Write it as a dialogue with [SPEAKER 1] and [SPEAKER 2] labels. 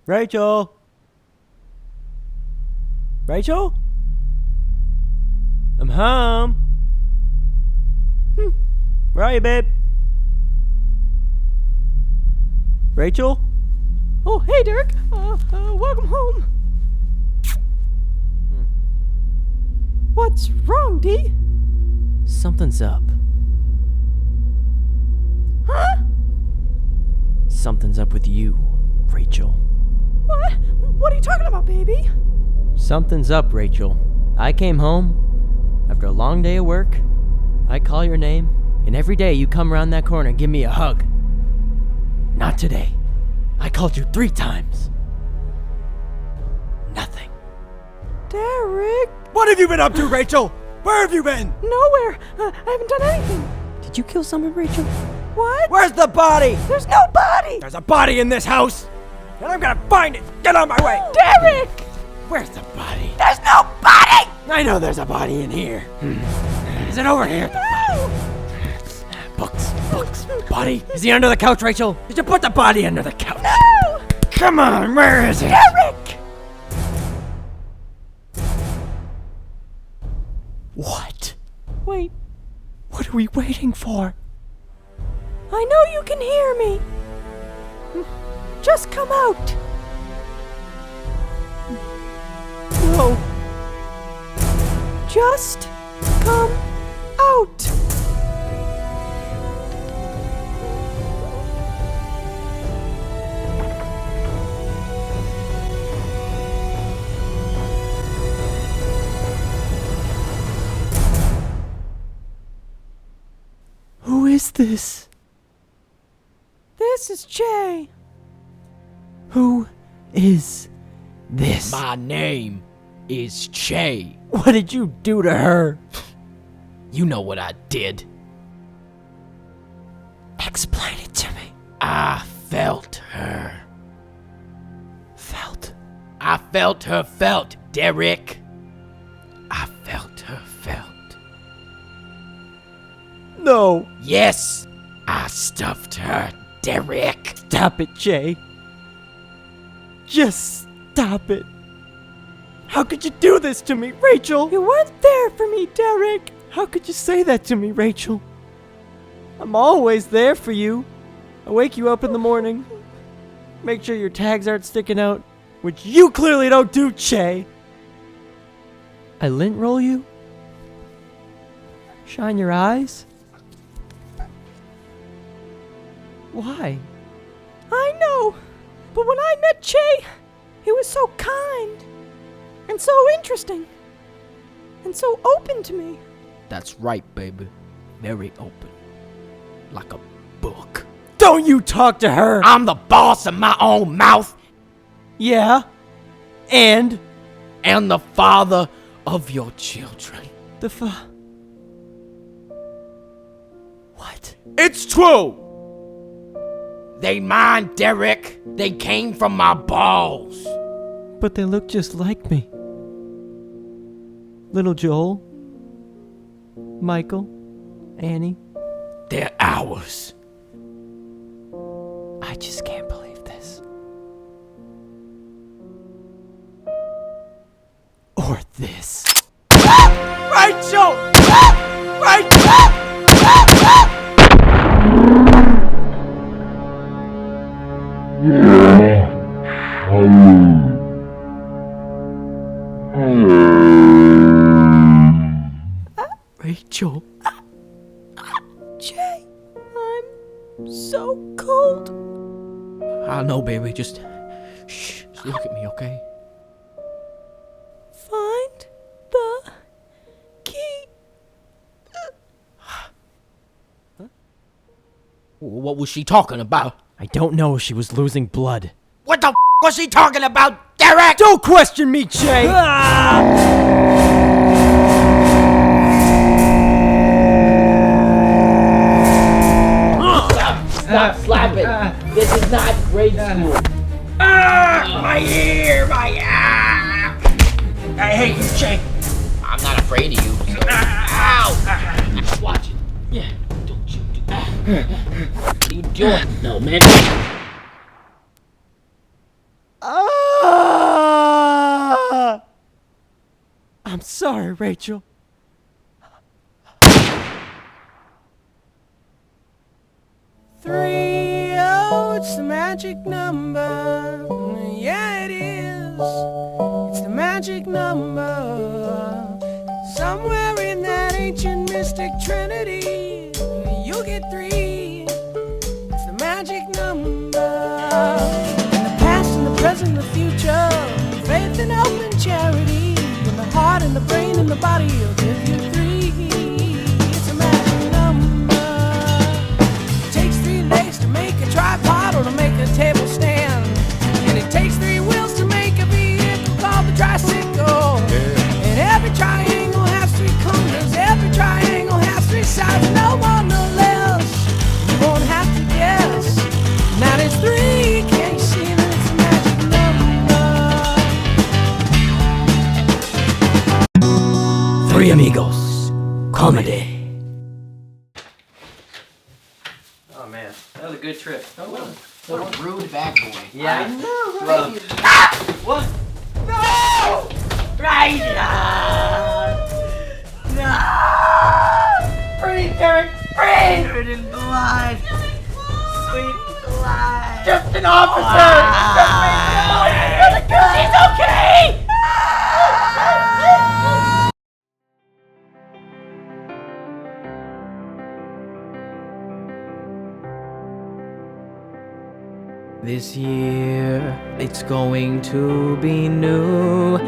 [SPEAKER 1] Rachel? Rachel? I'm home. Where are you, babe? Rachel?
[SPEAKER 2] Oh, hey, Derek. Welcome home. What's wrong, D?
[SPEAKER 1] Something's up.
[SPEAKER 2] Huh?
[SPEAKER 1] Something's up with you, Rachel.
[SPEAKER 2] What? What are you talking about, baby?
[SPEAKER 1] Something's up, Rachel. I came home after a long day of work. I call your name, and every day you come around that corner and give me a hug. Not today. I called you 3 times. Nothing.
[SPEAKER 2] Derek.
[SPEAKER 3] What have you been up to, Rachel? Where have you been?
[SPEAKER 2] Nowhere. I haven't done anything.
[SPEAKER 1] Did you kill someone, Rachel?
[SPEAKER 2] What?
[SPEAKER 3] Where's the body?
[SPEAKER 2] There's no body.
[SPEAKER 3] There's a body in this house, and I'm gonna find it. Get on my way.
[SPEAKER 2] Derek.
[SPEAKER 3] Where's the body?
[SPEAKER 2] There's no body.
[SPEAKER 3] I know there's a body in here. Is it over here?
[SPEAKER 2] No.
[SPEAKER 3] Books. Body? Is he under the couch, Rachel? Did you put the body under the couch?
[SPEAKER 2] No.
[SPEAKER 3] Come on, where is it?
[SPEAKER 2] Derek.
[SPEAKER 3] What?
[SPEAKER 2] Wait.
[SPEAKER 3] What are we waiting for?
[SPEAKER 2] I know you can hear me. Just come out.
[SPEAKER 3] No.
[SPEAKER 2] Just come out.
[SPEAKER 3] Who is this?
[SPEAKER 2] This is Jay.
[SPEAKER 3] Who is this?
[SPEAKER 4] My name is Che.
[SPEAKER 3] What did you do to her?
[SPEAKER 4] You know what I did.
[SPEAKER 3] Explain it to me.
[SPEAKER 4] I felt her.
[SPEAKER 3] Felt?
[SPEAKER 4] I felt her felt, Derek. I felt her felt.
[SPEAKER 3] No.
[SPEAKER 4] Yes, I stuffed her, Derek.
[SPEAKER 3] Stop it, Jay. Just stop it. How could you do this to me, Rachel?
[SPEAKER 2] You weren't there for me, Derek.
[SPEAKER 3] How could you say that to me, Rachel? I'm always there for you. I wake you up in the morning. Make sure your tags aren't sticking out, which you clearly don't do, Che. I lint roll you. Shine your eyes. Why?
[SPEAKER 2] I know. But when I met Che, he was so kind. And so interesting. And so open to me.
[SPEAKER 4] That's right, baby. Very open. Like a book.
[SPEAKER 3] Don't you talk to her!
[SPEAKER 4] I'm the boss of my own mouth
[SPEAKER 3] Yeah? And?
[SPEAKER 4] and the father of your children.
[SPEAKER 3] What?
[SPEAKER 4] It's true! They mine, Derek. They came from my balls.
[SPEAKER 3] But they look just like me. Little Joel, Michael, Annie.
[SPEAKER 4] They're ours.
[SPEAKER 3] I just can't believe this. Or this. Rachel! Rachel.
[SPEAKER 2] Jay, I'm so cold.
[SPEAKER 4] I know, baby. Just look at me, okay?
[SPEAKER 2] Find the key.
[SPEAKER 4] What was she talking about?
[SPEAKER 3] I don't know if she was losing blood.
[SPEAKER 4] What the was she talking about, Derek?
[SPEAKER 3] Don't question me, Jay!
[SPEAKER 4] Stop slapping. This is not grade school. My ear, I hate you, Jake. I'm not afraid of you. Ow! Watch it. Yeah, don't you do that. What are you doing? No, man.
[SPEAKER 3] Oh! I'm sorry, Rachel.
[SPEAKER 5] Three, oh, it's the magic number. Yeah, it is. It's the magic number. Somewhere in that ancient mystic trinity, you'll get three. It's the magic number. In the past, in the present, the future, faith and hope and charity. In the heart and the brain and the body, will give you three. It's a magic number. It takes 3 legs to make a tripod or to make a table stand. And it takes 3 wheels to make a vehicle called the tricycle. And every triangle has 3 corners. Every triangle has 3 sides. No more, no less. You won't have to guess. Now there's 3. Can't you see that it's a magic number?
[SPEAKER 1] 3 Amigos. Comedy. Oh man, that was a good trip.
[SPEAKER 4] What a rude bad boy.
[SPEAKER 1] Yeah.
[SPEAKER 4] Well,
[SPEAKER 1] What?
[SPEAKER 4] no! Right! No! Breathe, Derek! Breathe! Covered in blood. Sweet blood. Just an officer! She's okay!
[SPEAKER 5] This year, it's going to be new.